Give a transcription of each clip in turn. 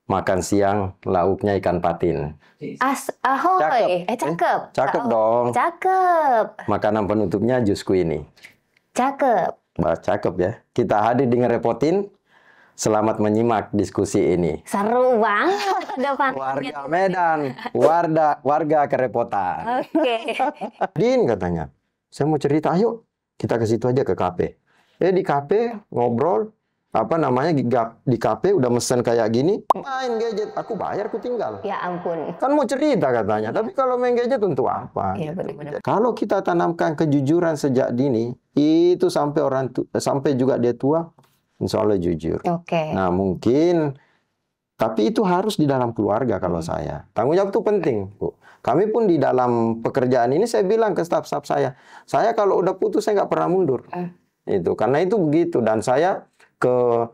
Makan siang lauknya ikan patin. Ahoy, cakep. Cakep dong. Cakep. Makanan penutupnya jus kuini. Cakep. Cakep ya. Kita hadir di Ngerepotin. Selamat menyimak diskusi ini. Seru banget depan. Warga Medan, warga kerepotan. Oke. Din katanya, saya mau cerita, ayo kita ke situ aja ke kafe. Di kafe ngobrol, di kafe udah mesen kayak gini, main gadget, aku bayar, aku tinggal. Ya ampun. Kan mau cerita katanya, tapi kalau main gadget untuk apa? Iya, benar-benar. Kalau kita tanamkan kejujuran sejak dini, itu sampai juga dia tua, insya Allah jujur. Oke. Nah mungkin, tapi itu harus di dalam keluarga kalau saya. Tanggung jawab itu penting, Bu. Kami pun di dalam pekerjaan ini saya bilang ke staf-staf saya kalau udah putus saya nggak pernah mundur. Itu karena itu begitu, dan saya ke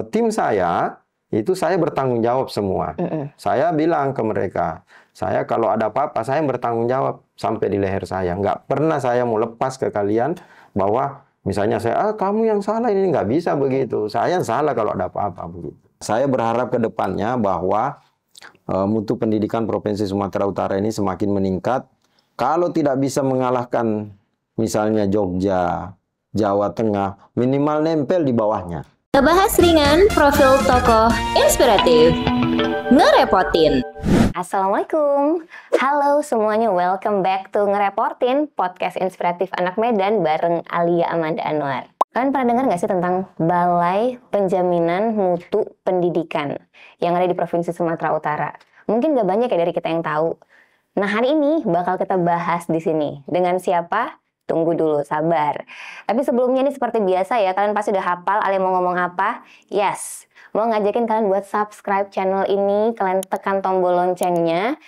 tim saya itu saya bertanggung jawab semua. Saya bilang ke mereka, saya kalau ada apa-apa saya bertanggung jawab sampai di leher saya. Nggak pernah saya mau lepas ke kalian bahwa misalnya saya, kamu yang salah, ini nggak bisa begitu. Saya yang salah kalau ada apa-apa begitu. Saya berharap ke depannya bahwa mutu pendidikan Provinsi Sumatera Utara ini semakin meningkat. Kalau tidak bisa mengalahkan misalnya Jogja, Jawa Tengah, minimal nempel di bawahnya. Ngebahas ringan, profil tokoh inspiratif, Ngerepotin. Assalamualaikum. Halo semuanya, welcome back to Ngerepotin, podcast inspiratif anak Medan bareng Alia Amanda Anwar. Kalian pernah dengar nggak sih tentang Balai Penjaminan Mutu Pendidikan yang ada di Provinsi Sumatera Utara? Mungkin nggak banyak ya dari kita yang tahu. Nah, hari ini bakal kita bahas di sini. Dengan siapa? Tunggu dulu, sabar. Tapi sebelumnya ini seperti biasa ya, kalian pasti udah hafal Alia mau ngomong apa? Yes, mau ngajakin kalian buat subscribe channel ini, kalian tekan tombol loncengnya.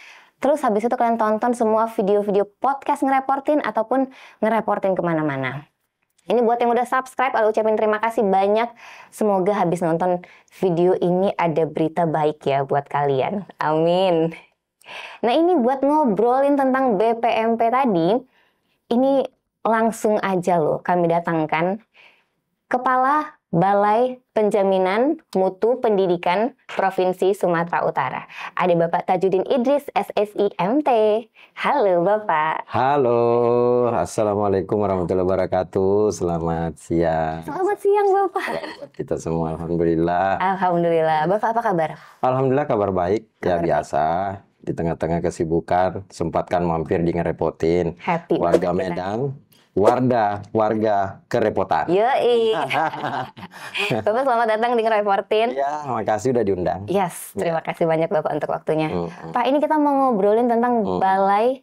Terus habis itu kalian tonton semua video-video podcast Ngerepotin ataupun Ngerepotin kemana-mana. Ini buat yang udah subscribe, Alia ucapin terima kasih banyak. Semoga habis nonton video ini ada berita baik ya buat kalian. Amin. Nah, ini buat ngobrolin tentang BPMP tadi, ini langsung aja loh kami datangkan Kepala Balai Penjaminan Mutu Pendidikan Provinsi Sumatera Utara. Ada Bapak Tajudin Idris, SSI MT. Halo Bapak. Halo, Assalamualaikum warahmatullahi wabarakatuh. Selamat siang. Selamat siang Bapak. Kita semua Alhamdulillah. Alhamdulillah. Bapak apa kabar? Alhamdulillah kabar baik. Ya biasa. Di tengah-tengah kesibukan, sempatkan mampir di Ngerepotin. Happy. Warga Medan, warga kerepotan. Yoi. Bapak selamat datang di Ngerepotin. Ya, makasih udah diundang. Yes, terima kasih banyak Bapak untuk waktunya. Pak, ini kita mau ngobrolin tentang Balai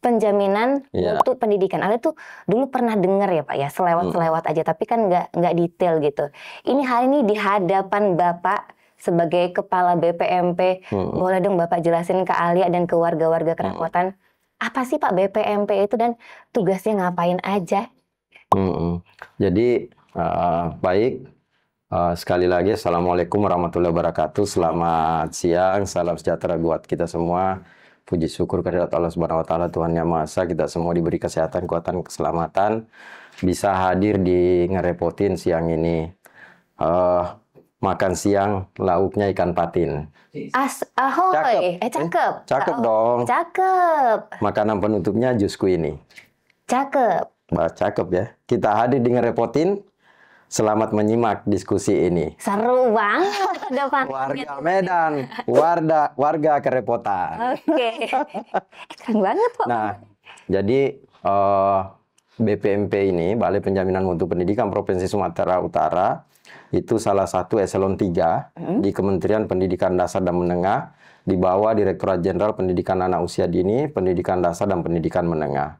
Penjaminan Mutu Pendidikan. Alia tuh dulu pernah dengar ya Pak ya, selewat-selewat aja, tapi kan nggak detail gitu. Ini hari ini di hadapan Bapak sebagai Kepala BPMP, boleh dong Bapak jelasin ke Alia dan ke warga-warga kerepotan, apa sih Pak BPMP itu dan tugasnya ngapain aja? Jadi baik, sekali lagi Assalamualaikum warahmatullahi wabarakatuh. Selamat siang, salam sejahtera buat kita semua. Puji syukur kehadirat Allah Subhanahu wa taala, Tuhan Yang Maha Esa, kita semua diberi kesehatan, kekuatan, keselamatan, bisa hadir di Ngerepotin siang ini. Makan siang lauknya ikan patin. Ahoy, cakep. Cakep dong. Cakep. Makanan penutupnya jus kuini. Cakep. Cakep ya. Kita hadir di Ngerepotin. Selamat menyimak diskusi ini. Seru banget depan. Warga Medan, warga kerepotan. Oke. Keren banget kok. Nah, jadi BPMP ini, Balai Penjaminan Mutu Pendidikan Provinsi Sumatera Utara, itu salah satu eselon 3 di Kementerian Pendidikan Dasar dan Menengah, di bawah Direktorat Jenderal Pendidikan Anak Usia Dini, Pendidikan Dasar dan Pendidikan Menengah.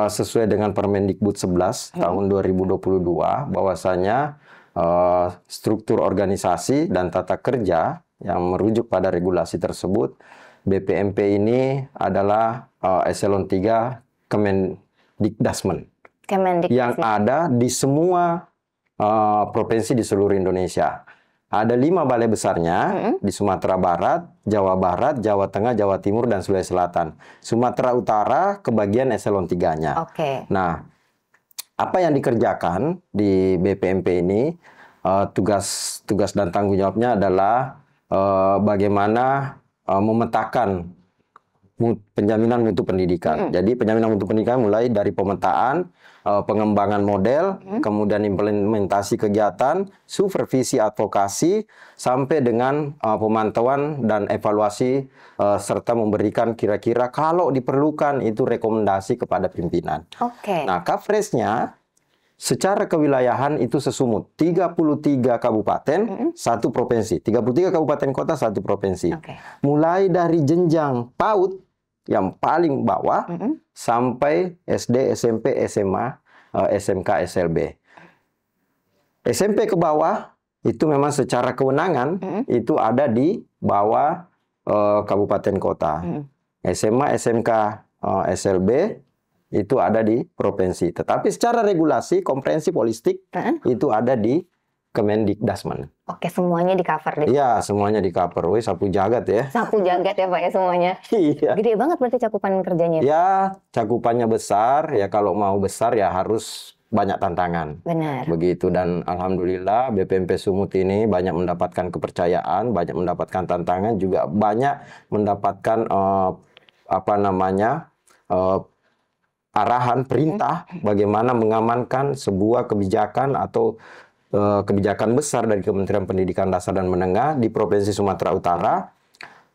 Sesuai dengan Permendikbud 11 tahun 2022, bahwasanya struktur organisasi dan tata kerja yang merujuk pada regulasi tersebut, BPMP ini adalah eselon 3 Kemendikdasmen yang ada di semua provinsi di seluruh Indonesia. Ada 5 balai besarnya di Sumatera Barat, Jawa Tengah, Jawa Timur, dan Sulawesi Selatan. Sumatera Utara kebagian eselon 3-nya. Oke. Nah, apa yang dikerjakan di BPMP ini, tugas dan tanggung jawabnya adalah bagaimana memetakan penjaminan mutu pendidikan. Jadi penjaminan mutu pendidikan mulai dari pemetaan, pengembangan model, kemudian implementasi kegiatan, supervisi advokasi, sampai dengan pemantauan dan evaluasi, serta memberikan kira-kira kalau diperlukan itu rekomendasi kepada pimpinan. Oke. Nah, coveragenya secara kewilayahan itu sesumut 33 kabupaten, satu provinsi. 33 kabupaten kota, satu provinsi. Oke. Mulai dari jenjang PAUD yang paling bawah sampai SD, SMP, SMA, SMK, SLB. SMP ke bawah itu memang secara kewenangan itu ada di bawah kabupaten kota. SMA, SMK, SLB itu ada di provinsi. Tetapi secara regulasi, komprehensif holistik itu ada di Kemendikdasmen. Oke, semuanya di cover deh. Iya, semuanya di cover. Wih, sapu jagat ya. Sapu jagat ya Pak ya semuanya. Iya. Gede banget berarti cakupan kerjanya. Ya, cakupannya besar. Ya, kalau mau besar ya harus banyak tantangan. Benar. Begitu, dan alhamdulillah BPMP Sumut ini banyak mendapatkan kepercayaan, banyak mendapatkan tantangan, juga banyak mendapatkan arahan, perintah bagaimana mengamankan sebuah kebijakan atau kebijakan besar dari Kementerian Pendidikan Dasar dan Menengah di Provinsi Sumatera Utara,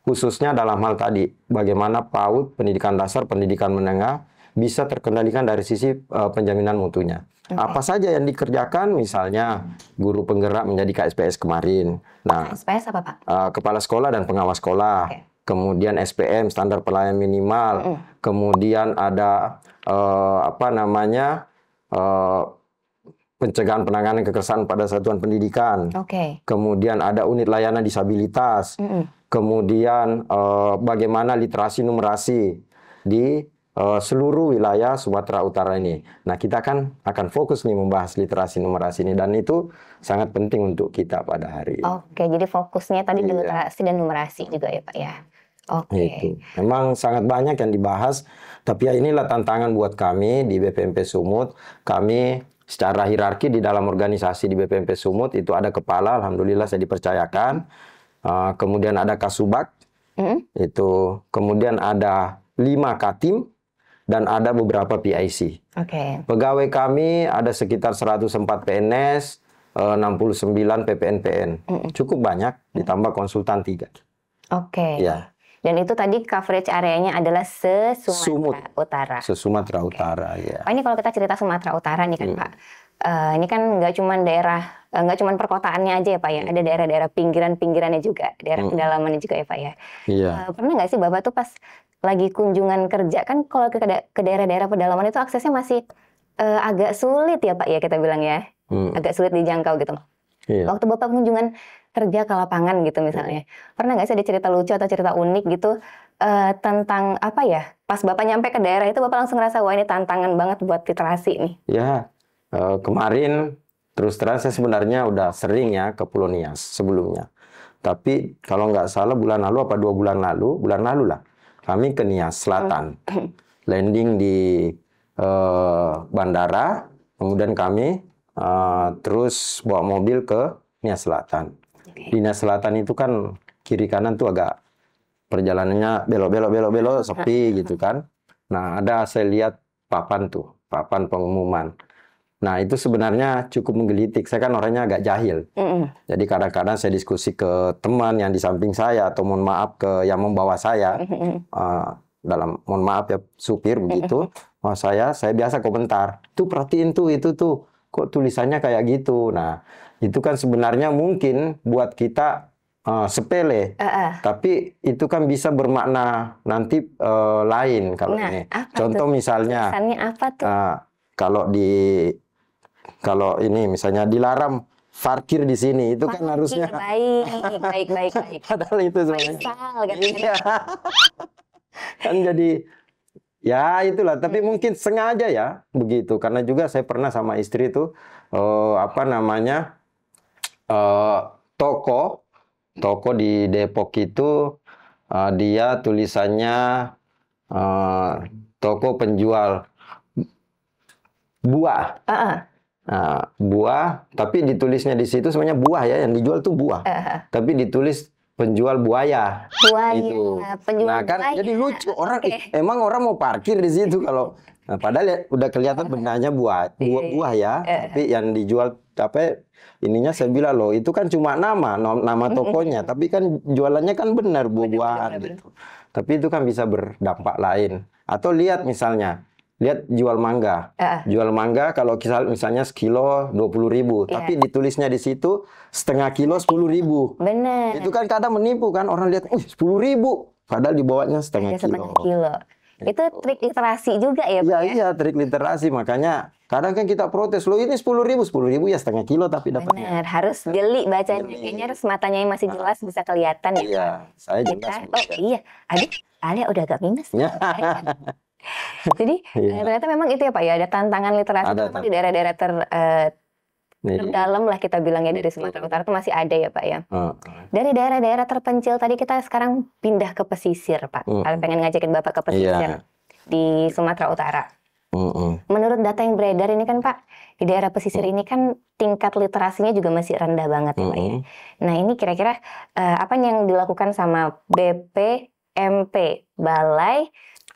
khususnya dalam hal tadi bagaimana PAUD, pendidikan dasar, pendidikan menengah bisa terkendalikan dari sisi penjaminan mutunya. Apa saja yang dikerjakan, misalnya guru penggerak menjadi KSPS kemarin. Nah, KSPS apa Pak? Kepala sekolah dan pengawas sekolah. Kemudian SPM, standar pelayanan minimal. Kemudian ada pencegahan penanganan kekerasan pada satuan pendidikan. Kemudian ada unit layanan disabilitas. Kemudian bagaimana literasi numerasi di seluruh wilayah Sumatera Utara ini. Nah, kita akan fokus nih membahas literasi numerasi ini, dan itu sangat penting untuk kita pada hari ini. Oke, jadi fokusnya tadi di literasi dan numerasi juga ya Pak ya. Oke. Itu memang sangat banyak yang dibahas, tapi ya inilah tantangan buat kami di BPMP Sumut. Kami secara hierarki di dalam organisasi di BPMP Sumut itu ada kepala, alhamdulillah saya dipercayakan. Kemudian ada Kasubag, itu kemudian ada 5 Katim, dan ada beberapa PIC. Pegawai kami ada sekitar 104 PNS, 69 PPNPN. Cukup banyak, ditambah konsultan 3. Ya. Dan itu tadi coverage areanya adalah se-Sumatera Utara. Se-Sumatera Utara, ya. Pak, ini kalau kita cerita Sumatera Utara nih kan Pak, ini kan nggak cuma daerah, nggak cuma perkotaannya aja ya Pak ya, ada daerah-daerah pinggiran-pinggirannya juga, daerah pedalamannya juga ya Pak ya. Pernah nggak sih Bapak tuh pas lagi kunjungan kerja, kan kalau ke daerah-daerah pedalaman itu aksesnya masih agak sulit ya Pak ya, kita bilang ya, agak sulit dijangkau gitu. Waktu Bapak kunjungan kerja ke lapangan gitu misalnya, pernah nggak sih ada cerita lucu atau cerita unik gitu tentang apa ya, pas Bapak nyampe ke daerah itu Bapak langsung ngerasa wah ini tantangan banget buat literasi nih. Ya, kemarin terus terang saya sebenarnya udah sering ya ke Pulau Nias sebelumnya, tapi kalau nggak salah bulan lalu apa 2 bulan lalu lah kami ke Nias Selatan, landing di bandara, kemudian kami terus bawa mobil ke Nias Selatan. Di Nias Selatan itu kan kiri kanan tuh agak perjalanannya belok, sepi gitu kan. Nah, ada saya lihat papan pengumuman. Nah, itu sebenarnya cukup menggelitik. Saya kan orangnya agak jahil. Jadi kadang-kadang saya diskusi ke teman yang di samping saya, atau mohon maaf ke yang membawa saya. Mohon maaf ya supir begitu. Saya biasa komentar. Tuh perhatiin tuh, itu tuh. Kok tulisannya kayak gitu? Nah, itu kan sebenarnya mungkin buat kita sepele. Tapi itu kan bisa bermakna nanti lain kalau ini. Contoh tuh? Misalnya. Pesannya apa tuh? Kalau ini misalnya dilarang parkir di sini, itu kan harusnya baik. Padahal itu sebenarnya. Kan jadi ya itulah, tapi mungkin sengaja ya begitu, karena juga saya pernah sama istri itu toko di Depok itu dia tulisannya toko penjual buah. Buah, tapi ditulisnya di situ sebenarnya buah ya, yang dijual tuh buah. Tapi ditulis penjual buaya. Buaya, Itu. penjual Nah kan buaya. jadi lucu orang, Oke. emang orang mau parkir di situ kalau padahal ya udah kelihatan bendanya buah ya, tapi yang dijual apa ininya saya bilang loh itu kan cuma nama tokonya, tapi kan jualannya kan benar buah-buahan gitu. Tapi itu kan bisa berdampak lain. Atau lihat misalnya, lihat jual mangga. Jual mangga kalau misalnya sekilo 20.000, tapi ditulisnya di situ setengah kilo 10.000. Bener. Itu kan kadang menipu kan, orang lihat, 10.000, padahal dibawanya setengah kilo. Itu trik literasi juga ya, Pak? Iya, trik literasi. Makanya kadang kan kita protes, loh ini 10.000 ya setengah kilo tapi dapatnya. Bener, harus jeli bacanya. Kayaknya harus matanya yang masih jelas bisa kelihatan ya. Iya, saya Kita, jelas. iya, aduh, Alia udah agak minus. Jadi ternyata memang itu ya Pak ya, ada tantangan literasi memang di daerah-daerah terdalam lah kita bilangnya dari Sumatera Utara itu masih ada ya Pak ya. Dari daerah-daerah terpencil tadi kita sekarang pindah ke pesisir Pak. Kalian pengen ngajakin Bapak ke pesisir di Sumatera Utara. Menurut data yang beredar ini kan Pak, di daerah pesisir ini kan tingkat literasinya juga masih rendah banget ya Pak ya. Nah ini kira-kira apa yang dilakukan sama BPMP, Balai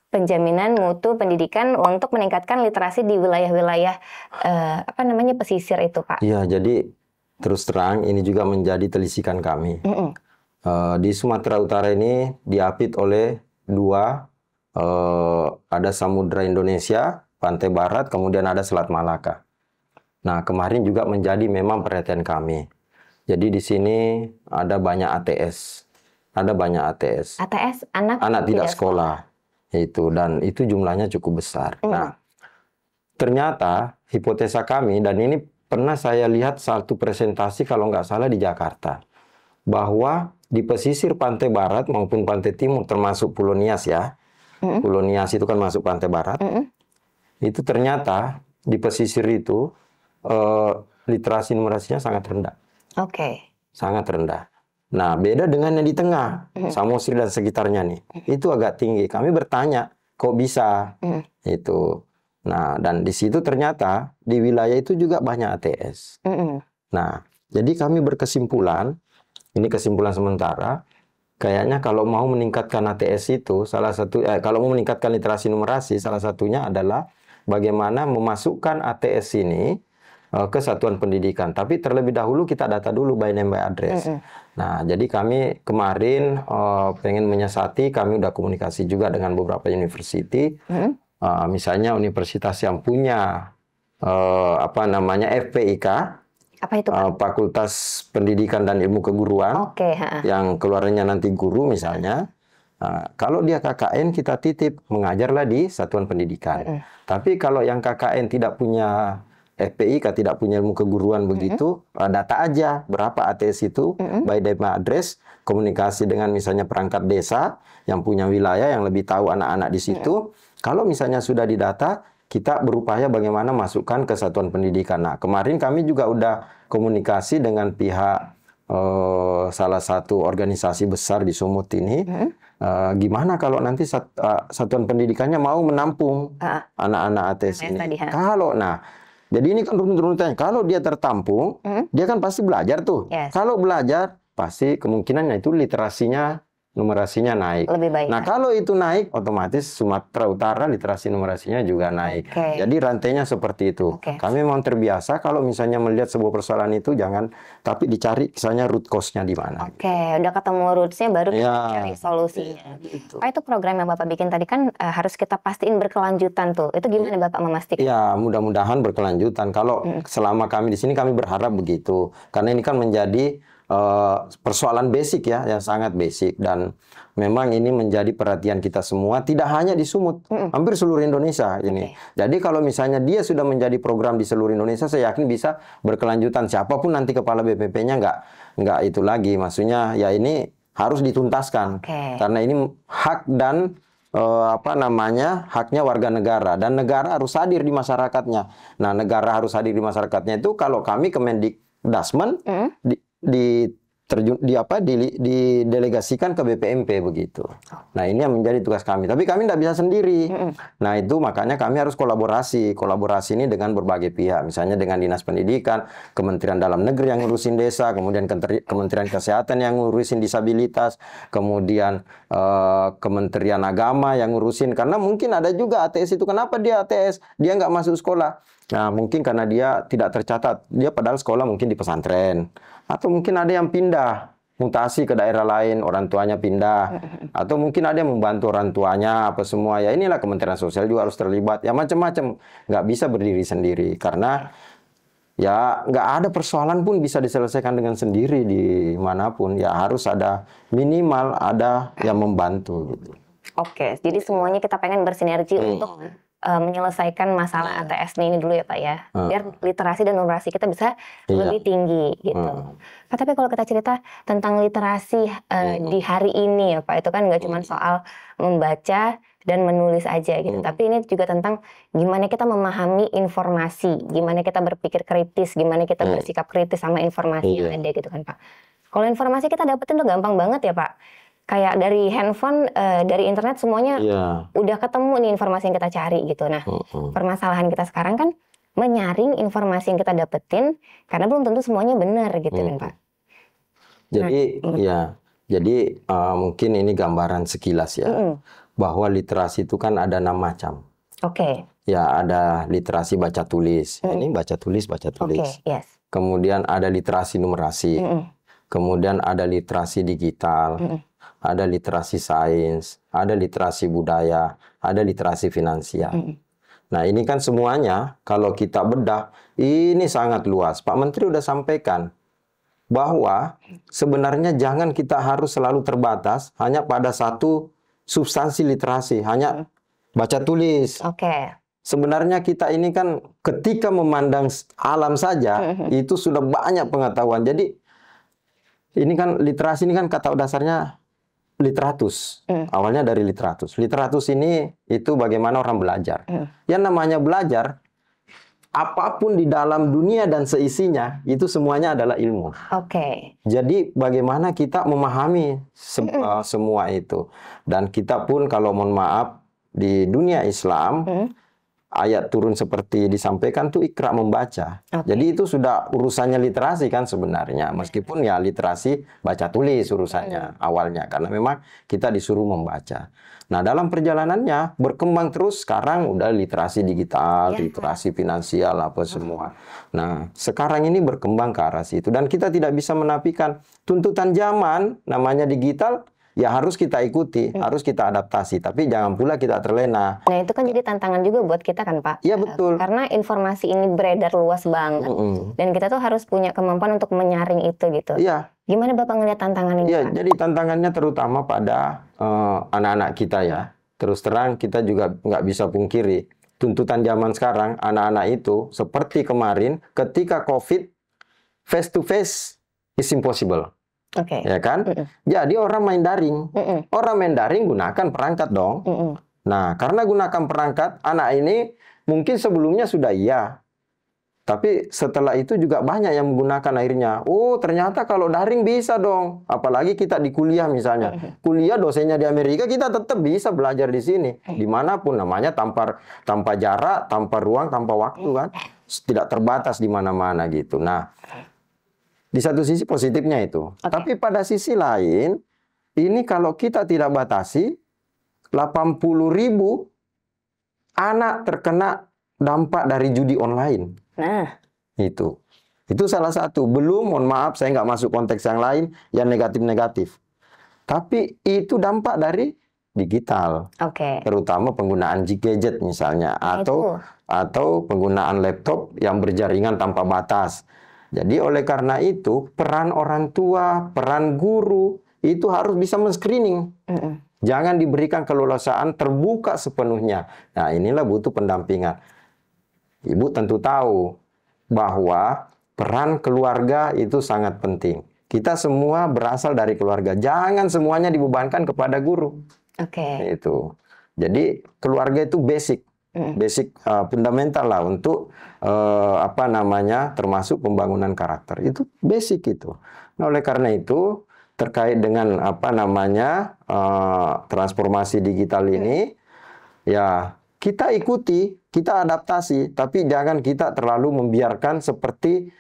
Penjaminan Mutu Pendidikan untuk meningkatkan literasi di wilayah-wilayah pesisir itu Pak? Iya, jadi terus terang ini juga menjadi telisikan kami. Di Sumatera Utara ini diapit oleh dua, ada Samudra Indonesia, pantai barat, kemudian ada Selat Malaka. Nah, kemarin juga menjadi memang perhatian kami. Jadi di sini ada banyak ATS. ATS, anak tidak sekolah. Dan itu jumlahnya cukup besar. Nah, ternyata hipotesa kami, dan ini pernah saya lihat satu presentasi kalau nggak salah di Jakarta, bahwa di pesisir pantai barat maupun pantai timur termasuk Pulau Nias ya, Pulau Nias itu kan masuk pantai barat, itu ternyata di pesisir itu literasi numerasinya sangat rendah. Sangat rendah. Nah, beda dengan yang di tengah, Samosir dan sekitarnya nih, itu agak tinggi. Kami bertanya, kok bisa? Itu. Nah, dan di situ ternyata di wilayah itu juga banyak ATS. Nah, jadi kami berkesimpulan, ini kesimpulan sementara, kayaknya kalau mau meningkatkan ATS itu, kalau mau meningkatkan literasi numerasi, salah satunya adalah bagaimana memasukkan ATS ini ke satuan pendidikan. Tapi terlebih dahulu kita data dulu by name by address. Nah, jadi kami kemarin pengen menyiasati, kami udah komunikasi juga dengan beberapa university. Misalnya universitas yang punya FPIK, apa itu Pak? Fakultas Pendidikan dan Ilmu Keguruan, yang keluarnya nanti guru misalnya. Kalau dia KKN kita titip mengajarlah di satuan pendidikan. Tapi kalau yang KKN tidak punya FPIK, tidak punya ilmu keguruan begitu, data aja berapa ATS itu, by name address, komunikasi dengan misalnya perangkat desa yang punya wilayah yang lebih tahu anak-anak di situ. Kalau misalnya sudah didata, kita berupaya bagaimana masukkan ke satuan pendidikan. Nah, kemarin kami juga udah komunikasi dengan pihak salah satu organisasi besar di Sumut ini. Gimana kalau nanti satuan pendidikannya mau menampung anak-anak ATS ini? Jadi ini kan runutannya. Kalau dia tertampung, dia kan pasti belajar tuh. Kalau belajar, pasti kemungkinannya itu literasinya, numerasinya naik. Lebih baik. Nah, kalau itu naik, otomatis Sumatera Utara literasi numerasinya juga naik. Jadi rantainya seperti itu. Kami memang terbiasa kalau misalnya melihat sebuah persoalan itu, tapi dicari misalnya root cause-nya di mana. Udah ketemu roots-nya baru kita cari solusinya. Itu program yang Bapak bikin tadi kan harus kita pastiin berkelanjutan tuh. Itu gimana Bapak memastikan? Ya, mudah-mudahan berkelanjutan. Kalau selama kami di sini, kami berharap begitu. Karena ini kan menjadi persoalan basic ya, yang sangat basic, dan memang ini menjadi perhatian kita semua, tidak hanya di Sumut, hampir seluruh Indonesia ini. Jadi kalau misalnya dia sudah menjadi program di seluruh Indonesia, saya yakin bisa berkelanjutan. Siapapun nanti kepala BPP-nya nggak itu lagi, maksudnya ya ini harus dituntaskan karena ini hak dan haknya warga negara, dan negara harus hadir di masyarakatnya. Nah, negara harus hadir di masyarakatnya itu kalau kami Kemendikbudristek didelegasikan ke BPMP begitu. Nah, ini yang menjadi tugas kami. Tapi kami tidak bisa sendiri. Nah, itu makanya kami harus kolaborasi. Kolaborasi ini dengan berbagai pihak. Misalnya dengan Dinas Pendidikan, Kementerian Dalam Negeri yang ngurusin desa, kemudian Kementerian Kesehatan yang ngurusin disabilitas, kemudian Kementerian Agama yang ngurusin. Karena mungkin ada juga ATS itu. Kenapa dia ATS? Dia nggak masuk sekolah. Nah, mungkin karena dia tidak tercatat. Dia padahal sekolah mungkin di pesantren. Atau mungkin ada yang pindah, mutasi ke daerah lain, orang tuanya pindah. Atau mungkin ada yang membantu orang tuanya, apa semua. Ya inilah Kementerian Sosial juga harus terlibat. Ya macam-macam. Nggak bisa berdiri sendiri. Karena ya nggak ada persoalan pun bisa diselesaikan dengan sendiri di manapun. Ya harus ada minimal, ada yang membantu. Gitu. Oke, jadi semuanya kita pengen bersinergi untuk menyelesaikan masalah ATS ini dulu ya Pak ya, biar literasi dan numerasi kita bisa lebih tinggi gitu. Pak, tapi kalau kita cerita tentang literasi di hari ini ya Pak, itu kan nggak cuma soal membaca dan menulis aja gitu, tapi ini juga tentang gimana kita memahami informasi, gimana kita berpikir kritis, gimana kita bersikap kritis sama informasi yang ada gitu kan Pak. Kalau informasi kita dapetin tuh gampang banget ya Pak. Kayak dari handphone, dari internet semuanya udah ketemu nih informasi yang kita cari gitu. Nah, permasalahan kita sekarang kan menyaring informasi yang kita dapetin karena belum tentu semuanya benar gitu kan Pak. Jadi jadi mungkin ini gambaran sekilas ya, bahwa literasi itu kan ada 6 macam. Oke. Ya ada literasi baca tulis. Ini baca tulis, baca tulis. Kemudian ada literasi numerasi. Kemudian ada literasi digital. Ada literasi sains, ada literasi budaya, ada literasi finansial. Nah ini kan semuanya kalau kita bedah, ini sangat luas. Pak Menteri udah sampaikan bahwa sebenarnya jangan kita harus selalu terbatas hanya pada satu substansi literasi, hanya baca tulis. Sebenarnya kita ini kan ketika memandang alam saja, itu sudah banyak pengetahuan. Jadi ini kan literasi ini kan kata dasarnya literatus. Awalnya dari literatus. Literatus ini itu bagaimana orang belajar. Yang namanya belajar, apapun di dalam dunia dan seisinya, itu semuanya adalah ilmu. Jadi bagaimana kita memahami semua itu. Dan kita pun kalau mohon maaf, di dunia Islam, ayat turun seperti disampaikan tuh ikra membaca. Jadi itu sudah urusannya literasi kan sebenarnya. Meskipun ya literasi baca tulis urusannya awalnya. Karena memang kita disuruh membaca. Nah dalam perjalanannya berkembang terus sekarang udah literasi digital, literasi finansial apa semua. Nah sekarang ini berkembang ke arah situ. Dan kita tidak bisa menafikan tuntutan zaman namanya digital. Ya harus kita ikuti, harus kita adaptasi, tapi jangan pula kita terlena. Nah itu kan jadi tantangan juga buat kita kan Pak. Iya betul. Karena informasi ini beredar luas banget, dan kita tuh harus punya kemampuan untuk menyaring itu gitu. Iya. Gimana Bapak ngeliat tantangan ini? Iya, jadi tantangannya terutama pada anak-anak kita ya. Terus terang kita juga nggak bisa pungkiri, tuntutan zaman sekarang anak-anak itu seperti kemarin ketika COVID, face to face is impossible. Ya kan? Jadi orang main daring. Orang main daring gunakan perangkat dong. Nah, karena gunakan perangkat, anak ini mungkin sebelumnya sudah iya. Tapi setelah itu juga banyak yang menggunakan akhirnya. Oh, ternyata kalau daring bisa dong. Apalagi kita di kuliah misalnya. Kuliah dosennya di Amerika, kita tetap bisa belajar di sini. Dimanapun namanya tanpa jarak, tanpa ruang, tanpa waktu kan. Tidak terbatas di mana-mana gitu. Nah, di satu sisi positifnya itu. Tapi pada sisi lain, ini kalau kita tidak batasi, 80.000 anak terkena dampak dari judi online. Nah. Itu salah satu. Belum, mohon maaf, saya nggak masuk konteks yang lain, yang negatif-negatif. Tapi itu dampak dari digital. Terutama penggunaan gadget misalnya. Atau penggunaan laptop yang berjaringan tanpa batas. Jadi oleh karena itu, peran orang tua, peran guru, itu harus bisa men-screening. Jangan diberikan keleluasaan terbuka sepenuhnya. Nah, inilah butuh pendampingan. Ibu tentu tahu bahwa peran keluarga itu sangat penting. Kita semua berasal dari keluarga. Jangan semuanya dibebankan kepada guru. Itu. Jadi keluarga itu basic. basic fundamental lah untuk termasuk pembangunan karakter. Itu basic itu. Nah, oleh karena itu terkait dengan transformasi digital ini, ya kita ikuti, kita adaptasi, tapi jangan kita terlalu membiarkan seperti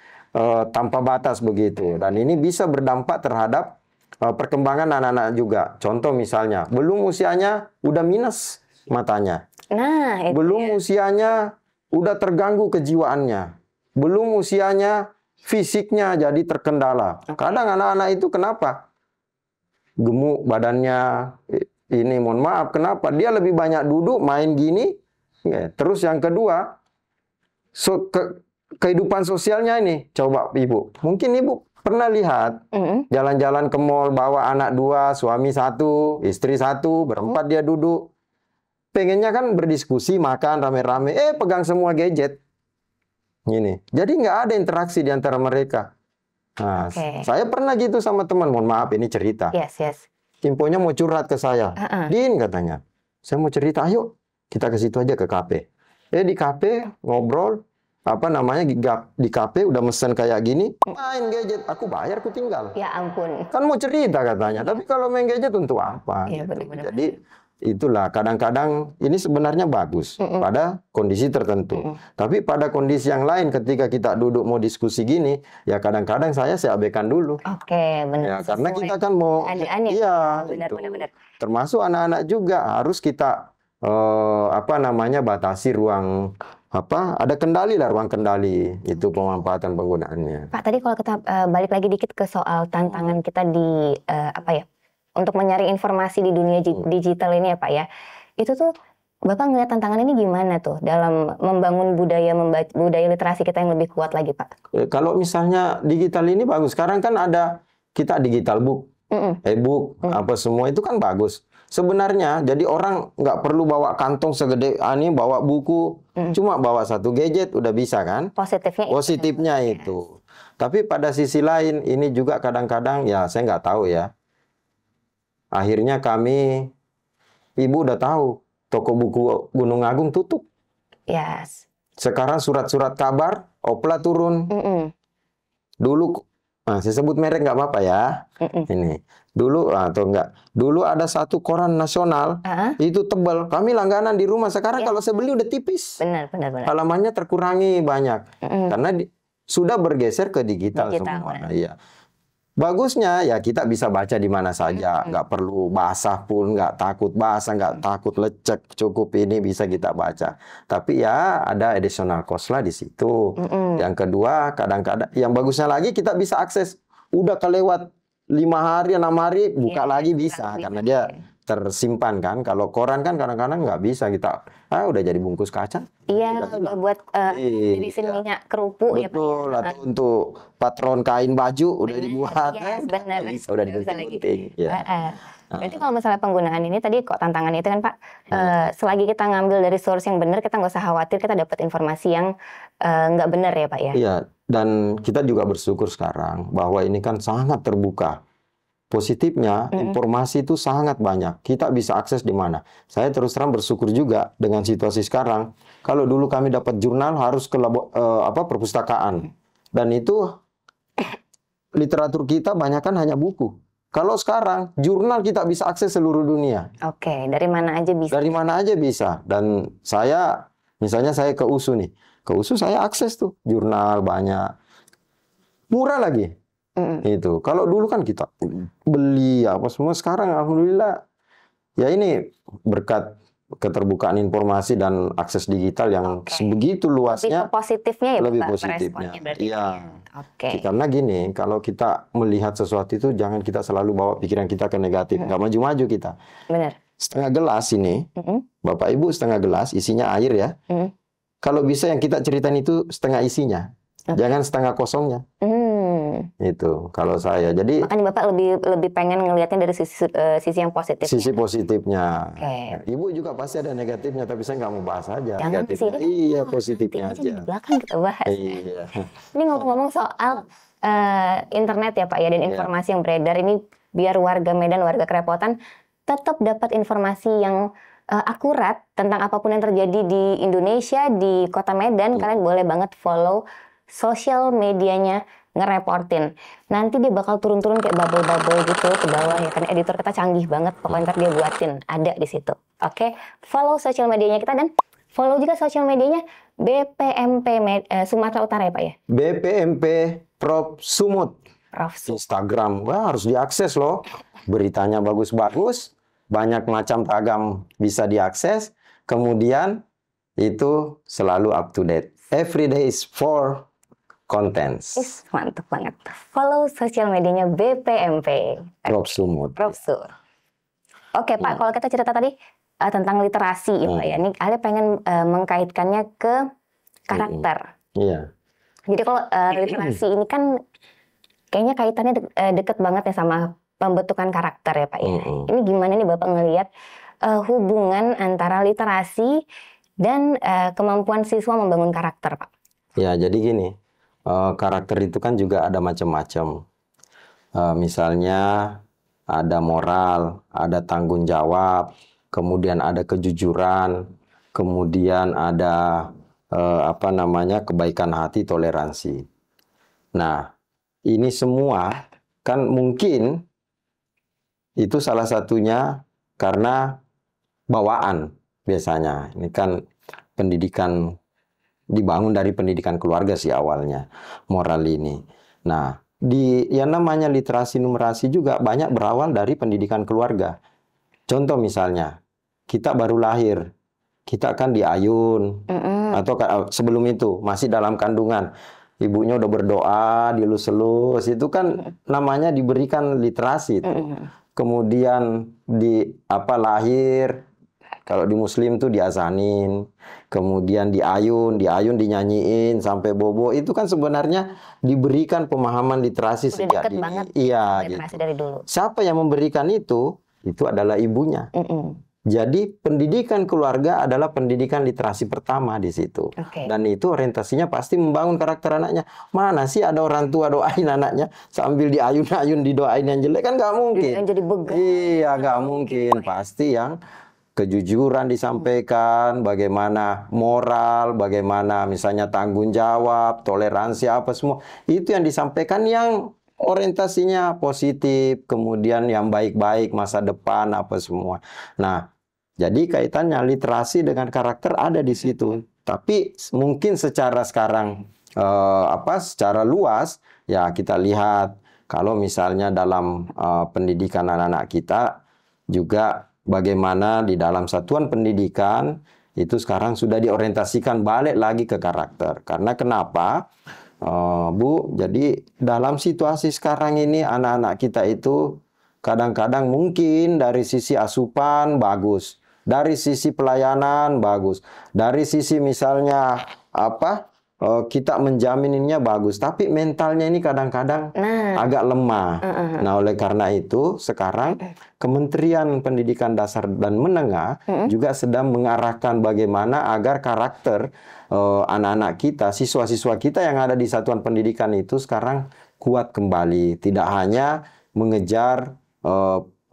tanpa batas begitu. Dan ini bisa berdampak terhadap perkembangan anak-anak juga. Contoh misalnya, belum usianya udah minus matanya. Nah, itu belum usianya udah terganggu kejiwaannya. Belum usianya fisiknya jadi terkendala. Kadang anak-anak itu kenapa? Gemuk badannya, ini mohon maaf, kenapa? Dia lebih banyak duduk, main gini. Terus yang kedua, kehidupan sosialnya ini. Coba Ibu, mungkin Ibu pernah lihat jalan-jalan ke mall, bawa anak 2, suami 1, istri 1, berempat dia duduk. Pengennya kan berdiskusi, makan rame-rame, pegang semua gadget. Gini. Jadi nggak ada interaksi di antara mereka. Nah, saya pernah gitu sama teman, mohon maaf ini cerita. Yes. Infonya mau curhat ke saya. Din katanya, saya mau cerita, ayo kita ke situ aja ke kafe. Di kafe ngobrol, di kafe udah mesen kayak gini, main gadget, aku bayar, aku tinggal. Ya ampun. Kan mau cerita katanya, tapi kalau main gadget untuk apa? Ya, gitu. benar-benar. Jadi itulah kadang-kadang ini sebenarnya bagus pada kondisi tertentu. Tapi pada kondisi yang lain ketika kita duduk mau diskusi gini, ya kadang-kadang saya abaikan dulu. Oke, benar. Ya, karena kita kan mau iya, benar. Termasuk anak-anak juga harus kita batasi ruang ada kendali lah, ruang kendali itu pemanfaatan penggunaannya. Pak, tadi kalau kita balik lagi dikit ke soal tantangan kita di untuk menyaring informasi di dunia digital ini ya Pak ya. Itu tuh Bapak ngeliat tantangan ini gimana tuh dalam membangun budaya literasi kita yang lebih kuat lagi Pak? Kalau misalnya digital ini bagus. Sekarang kan ada kita digital book, e-book, apa semua itu kan bagus. Sebenarnya jadi orang nggak perlu bawa kantong segede ini, bawa buku, cuma bawa satu gadget udah bisa kan? Positifnya itu. Tapi pada sisi lain ini juga kadang-kadang ya saya nggak tahu ya. Akhirnya Ibu udah tahu, toko buku Gunung Agung tutup. Yes. Sekarang surat-surat kabar, Opla turun. Dulu, saya sebut merek nggak apa-apa ya. Ini dulu atau enggak? Dulu ada satu koran nasional, itu tebal. Kami langganan di rumah. Sekarang kalau saya beli udah tipis. Benar. Halamannya terkurangi banyak, karena sudah bergeser ke digital semua. Iya. Bagusnya ya kita bisa baca di mana saja, nggak perlu basah pun, nggak takut basah, nggak takut lecek, cukup ini bisa kita baca. Tapi ya ada additional cost lah di situ. Yang kedua, kadang-kadang yang bagusnya lagi kita bisa akses, udah kelewat 5 hari, 6 hari, buka lagi bisa, karena dia tersimpan kan. Kalau koran kan kadang-kadang nggak bisa kita, udah jadi bungkus kaca. Iya, udah buat irisin minyak kerupuk. Betul, ya, atau untuk patron kain baju udah dibuat. Benar. Udah digunting. Berarti kalau misalnya penggunaan ini tadi kok tantangan itu kan Pak, selagi kita ngambil dari source yang benar, kita nggak usah khawatir kita dapat informasi yang nggak benar ya Pak ya. Iya, dan kita juga bersyukur sekarang bahwa ini kan sangat terbuka. Positifnya, informasi itu sangat banyak. Kita bisa akses di mana. Saya terus terang bersyukur juga dengan situasi sekarang. Kalau dulu kami dapat jurnal harus ke perpustakaan. Dan itu literatur kita banyak kan hanya buku. Kalau sekarang jurnal kita bisa akses seluruh dunia. Oke, dari mana aja bisa. Dari mana aja bisa. Dan saya, misalnya saya ke USU nih. Ke USU saya akses tuh jurnal banyak. Murah lagi. Itu. Kalau dulu kan kita beli apa semua, sekarang alhamdulillah ya ini berkat keterbukaan informasi dan akses digital yang sebegitu luasnya. Lebih positifnya ya lebih Pak, positifnya. Iya. Karena gini, kalau kita melihat sesuatu itu jangan kita selalu bawa pikiran kita ke negatif, nggak maju-maju kita. Benar. Setengah gelas ini, Bapak Ibu setengah gelas isinya air ya. Kalau bisa yang kita ceritain itu setengah isinya, jangan setengah kosongnya. Itu kalau saya. Jadi makanya Bapak lebih pengen ngelihatnya dari sisi yang positif. Sisi positifnya. Ibu juga pasti ada negatifnya, tapi saya nggak mau bahas aja. Jangan sih. Iya, positifnya aja. Di belakang kita bahas. Iya. Ini ngomong-ngomong soal internet ya Pak ya, dan informasi yang beredar ini biar warga Medan, warga Kerepotan tetap dapat informasi yang akurat tentang apapun yang terjadi di Indonesia, di Kota Medan, kalian boleh banget follow sosial medianya Ngereportin. Nanti dia bakal turun-turun kayak bubble-bubble gitu ke bawah ya, kan editor kita canggih banget, pokoknya ntar dia buatin, ada di situ. Oke, follow sosial medianya kita dan follow juga sosial medianya BPMP Sumatera Utara ya Pak ya? BPMP Prof Sumut. Instagram, wah harus diakses loh. Beritanya bagus-bagus, banyak macam ragam bisa diakses. Kemudian itu selalu up to date. Every day is for contents. Mantap banget. Follow sosial medianya BPMP. Prof Sumut. Prof Su. Oke Pak, kalau kita cerita tadi tentang literasi ya Pak ya. Ini Ale pengen mengkaitkannya ke karakter. Iya. Jadi kalau literasi ini kan kayaknya kaitannya deket banget ya sama pembentukan karakter ya Pak ya. Ini gimana nih Bapak ngelihat hubungan antara literasi dan kemampuan siswa membangun karakter Pak? Ya, jadi gini. Karakter itu kan juga ada macam-macam. Misalnya ada moral, ada tanggung jawab, kemudian ada kejujuran, kemudian ada kebaikan hati, toleransi. Nah, ini semua kan mungkin itu salah satunya karena bawaan biasanya. Ini kan pendidikan dibangun dari pendidikan keluarga sih awalnya, moral ini. Nah, yang namanya literasi numerasi juga banyak berawal dari pendidikan keluarga. Contoh misalnya, kita baru lahir, kita kan diayun, atau sebelum itu masih dalam kandungan, ibunya udah berdoa, dielus-elus, itu kan namanya diberikan literasi itu. Kemudian lahir, kalau di Muslim tuh diazanin, kemudian diayun dinyanyiin sampai bobo, itu kan sebenarnya diberikan pemahaman literasi sejak dini. Iya, gitu. Dari dulu. Siapa yang memberikan itu adalah ibunya. Jadi pendidikan keluarga adalah pendidikan literasi pertama di situ. Dan itu orientasinya pasti membangun karakter anaknya. Mana sih ada orang tua doain anaknya sambil diayun-ayun, didoain yang jelek, kan nggak mungkin. Jadi begal. Iya, nggak mungkin. Pasti yang kejujuran disampaikan, bagaimana moral, bagaimana misalnya tanggung jawab, toleransi, apa semua. Itu yang disampaikan yang orientasinya positif, kemudian yang baik-baik, masa depan, apa semua. Nah, jadi kaitannya literasi dengan karakter ada di situ. Tapi mungkin secara sekarang, secara luas, ya kita lihat, kalau misalnya dalam pendidikan anak-anak kita, juga bagaimana di dalam satuan pendidikan itu sekarang sudah diorientasikan balik lagi ke karakter. Karena kenapa, Bu? Jadi dalam situasi sekarang ini anak-anak kita itu kadang-kadang mungkin dari sisi asupan bagus, dari sisi pelayanan bagus, dari sisi misalnya kita menjaminnya bagus, tapi mentalnya ini kadang-kadang agak lemah. Nah, oleh karena itu sekarang Kementerian Pendidikan Dasar dan Menengah juga sedang mengarahkan bagaimana agar karakter anak-anak kita, siswa-siswa kita yang ada di satuan pendidikan itu sekarang kuat kembali, tidak hanya mengejar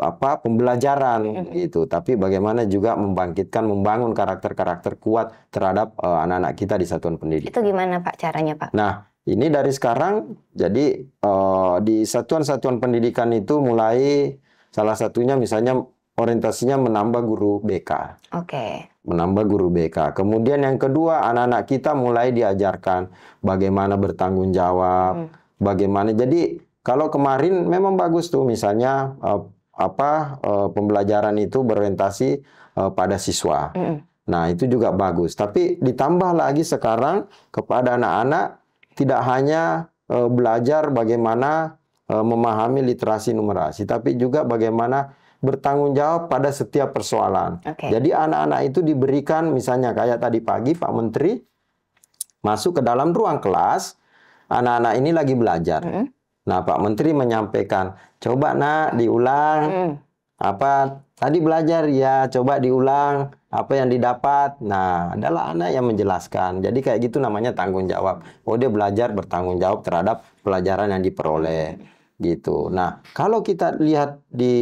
pembelajaran gitu, tapi bagaimana juga membangun karakter-karakter kuat terhadap anak-anak kita di satuan pendidikan. Itu gimana Pak caranya Pak? Nah, ini dari sekarang, jadi di satuan-satuan pendidikan itu mulai salah satunya misalnya orientasinya menambah guru BK. Menambah guru BK. Kemudian yang kedua, anak-anak kita mulai diajarkan bagaimana bertanggung jawab, bagaimana. Jadi kalau kemarin memang bagus tuh misalnya pembelajaran itu berorientasi pada siswa. Nah, itu juga bagus. Tapi ditambah lagi sekarang kepada anak-anak tidak hanya belajar bagaimana memahami literasi numerasi, tapi juga bagaimana bertanggung jawab pada setiap persoalan. Jadi anak-anak itu diberikan misalnya kayak tadi pagi Pak Menteri masuk ke dalam ruang kelas, anak-anak ini lagi belajar. Nah, Pak Menteri menyampaikan, coba nak diulang apa tadi belajar ya, coba diulang apa yang didapat. Nah, adalah anak yang menjelaskan. Jadi kayak gitu namanya tanggung jawab. Oh, dia belajar bertanggung jawab terhadap pelajaran yang diperoleh gitu. Nah, kalau kita lihat di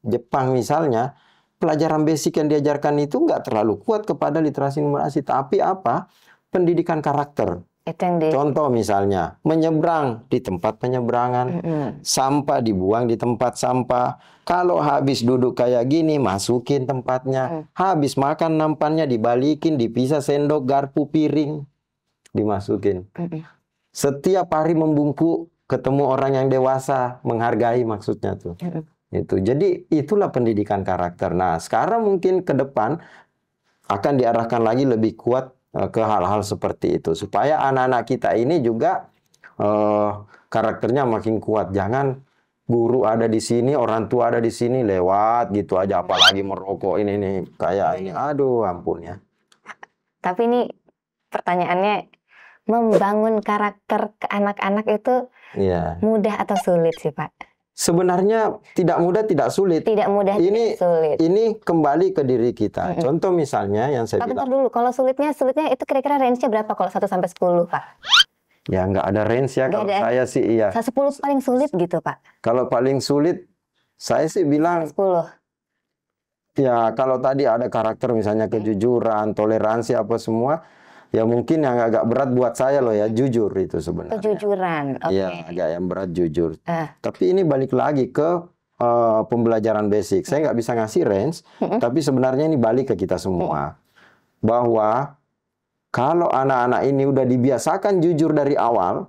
Jepang misalnya, pelajaran basic yang diajarkan itu nggak terlalu kuat kepada literasi numerasi. Tapi apa? Pendidikan karakter. Itu yang di Contoh misalnya, menyeberang di tempat penyeberangan, sampah dibuang di tempat sampah. Kalau habis duduk kayak gini, masukin tempatnya. Habis makan nampannya dibalikin, dipisah sendok, garpu, piring, dimasukin. Setiap hari membungkuk, ketemu orang yang dewasa, menghargai maksudnya tuh. Itu. Jadi itulah pendidikan karakter. Nah, sekarang mungkin ke depan akan diarahkan lagi lebih kuat ke hal-hal seperti itu supaya anak-anak kita ini juga karakternya makin kuat. Jangan guru ada di sini, orang tua ada di sini lewat gitu aja, apalagi merokok ini nih kayak ini. Aduh, ampun ya. Tapi ini pertanyaannya, membangun karakter ke anak-anak itu Iya. mudah atau sulit sih, Pak? Sebenarnya tidak mudah, tidak sulit. Tidak mudah, Ini tidak sulit. ini kembali ke diri kita. Contoh misalnya yang saya Pak, bentar bilang, dulu. Kalau sulitnya itu kira-kira range-nya berapa kalau 1 sampai 10, Pak? ya nggak ada range ya. Nggak Kalau ada. saya sih iya. 10 paling sulit gitu, Pak. Kalau paling sulit, saya sih bilang 10. ya kalau tadi ada karakter misalnya kejujuran, toleransi apa semua, ya mungkin yang agak berat buat saya loh ya, jujur itu sebenarnya. Kejujuran. Oke. Iya, agak yang berat jujur. Ah. Tapi ini balik lagi ke pembelajaran basic. Saya nggak bisa ngasih range, tapi sebenarnya ini balik ke kita semua. Bahwa kalau anak-anak ini udah dibiasakan jujur dari awal,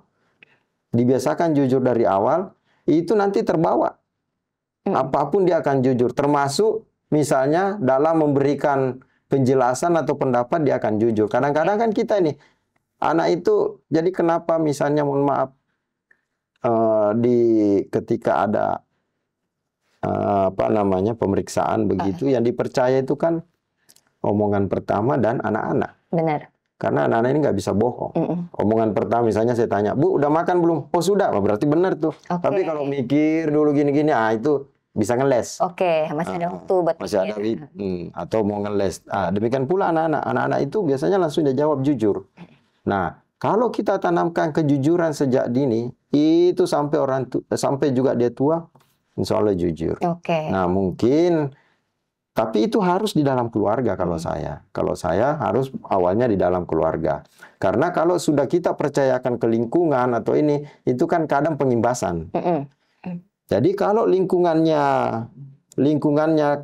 itu nanti terbawa. Apapun dia akan jujur, termasuk misalnya dalam memberikan penjelasan atau pendapat dia akan jujur. Kadang-kadang kan kita ini anak itu, jadi kenapa misalnya mohon maaf ketika ada pemeriksaan begitu, yang dipercaya itu kan omongan pertama dan anak-anak. Benar. Karena anak-anak ini nggak bisa bohong. Omongan pertama misalnya saya tanya, Bu, udah makan belum? Oh sudah, berarti benar tuh. Oke. Tapi kalau mikir dulu gini-gini, itu bisa ngeles. Oke, masih ada waktu buat Masih ada pikir. atau mau ngeles. Demikian pula anak-anak. Anak-anak itu biasanya langsung dia jawab jujur. Nah, kalau kita tanamkan kejujuran sejak dini, itu sampai juga dia tua, insya Allah jujur. Oke. Nah, mungkin, tapi itu harus di dalam keluarga kalau saya. Kalau saya harus awalnya di dalam keluarga. Karena kalau sudah kita percayakan ke lingkungan atau ini, itu kan kadang pengimbasan. Jadi kalau lingkungannya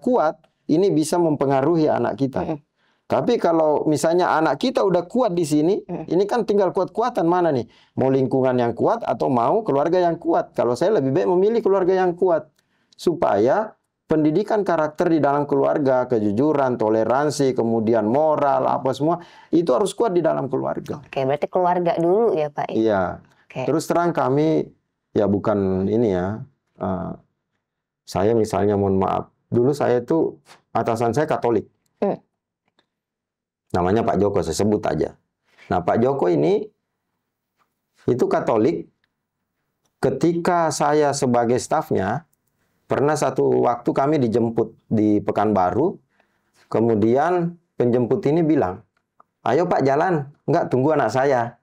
kuat, ini bisa mempengaruhi anak kita. Tapi kalau misalnya anak kita udah kuat di sini, ini kan tinggal kuat-kuatan mana nih? Mau lingkungan yang kuat atau mau keluarga yang kuat? Kalau saya lebih baik memilih keluarga yang kuat. Supaya pendidikan karakter di dalam keluarga, kejujuran, toleransi, kemudian moral, apa semua, itu harus kuat di dalam keluarga. Oke, berarti keluarga dulu ya, Pak? Iya. Oke. Terus terang kami, ya bukan ini ya, saya misalnya mohon maaf, dulu saya itu atasan saya Katolik. Namanya Pak Joko, saya sebut aja. Nah, Pak Joko ini itu Katolik. Ketika saya sebagai stafnya, pernah satu waktu kami dijemput di Pekanbaru, kemudian penjemput ini bilang, ayo Pak jalan, enggak tunggu anak saya.